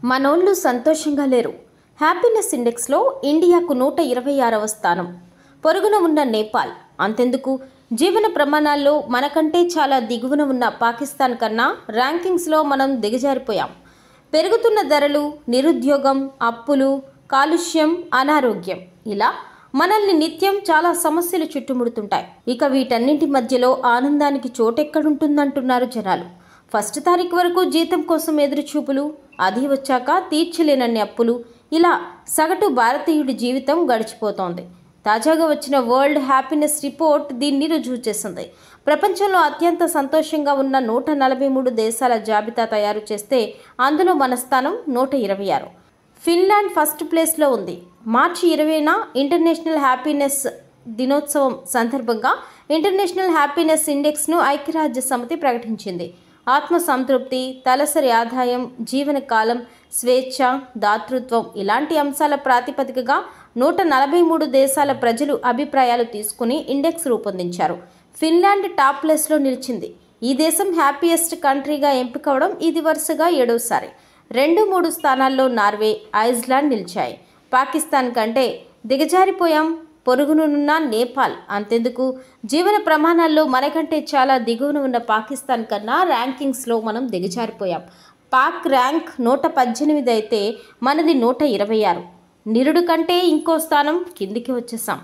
మనోళ్ళు సంతోషంగా లేరు. హ్యాపీనెస్ ఇండెక్స్లో ఇండియాకు 126వ స్థానం. పొరుగున ఉన్న నేపాల్, అంతెందుకు జీవన ప్రమాణాల్లో మనకంటే చాలా దిగువన ఉన్న పాకిస్తాన్ కన్నా ర్యాంకింగ్స్లో మనం దిగజారిపోయాం. పెరుగుతున్న ధరలు, నిరుద్యోగం, అప్పులు, కాలుష్యం, అనారోగ్యం, ఇలా మనల్ని నిత్యం చాలా సమస్యలు చుట్టుముడుతుంటాయి. ఇక వీటన్నింటి మధ్యలో ఆనందానికి చోటెక్కడుంటుందంటున్నారు జనాలు. 1 తారీఖు వరకు జీతం కోసం ఎదురుచూపులు, అది వచ్చాక తీర్చలేనన్ని అప్పులు, ఇలా సగటు భారతీయుడి జీవితం గడిచిపోతోంది. తాజాగా వచ్చిన వరల్డ్ హ్యాపీనెస్ రిపోర్ట్ దీన్ని రుజువు చేసింది. ప్రపంచంలో అత్యంత సంతోషంగా ఉన్న 143 దేశాల జాబితా తయారు చేస్తే అందులో మన స్థానం 126. ఫిన్లాండ్ ఫస్ట్ ప్లేస్లో ఉంది. మార్చి 20న ఇంటర్నేషనల్ హ్యాపీనెస్ దినోత్సవం సందర్భంగా ఇంటర్నేషనల్ హ్యాపీనెస్ ఇండెక్స్ను ఐక్యరాజ్య సమితి ప్రకటించింది. ఆత్మ సంతృప్తి, తలసరి ఆదాయం, జీవనకాలం, స్వేచ్ఛ, దాతృత్వం ఇలాంటి అంశాల ప్రాతిపదికగా 143 దేశాల ప్రజలు అభిప్రాయాలు తీసుకుని ఇండెక్స్ రూపొందించారు. ఫిన్లాండ్ టాప్ ప్లేస్లో నిలిచింది. ఈ దేశం హ్యాపీయెస్ట్ కంట్రీగా ఎంపికవడం ఇది వరుసగా 7వసారి. 2-3 స్థానాల్లో నార్వే, ఐస్లాండ్ నిలిచాయి. పాకిస్తాన్ కంటే దిగజారిపోయాం. పొరుగునున్న నేపాల్, అంతెందుకు జీవన ప్రమాణాల్లో మనకంటే చాలా దిగువన ఉన్న పాకిస్తాన్ కన్నా ర్యాంకింగ్స్లో మనం దిగజారిపోయాం. పాక్ ర్యాంక్ 118 అయితే మనది 126. నిరుడు కంటే ఇంకో స్థానం కిందికి వచ్చేసాం.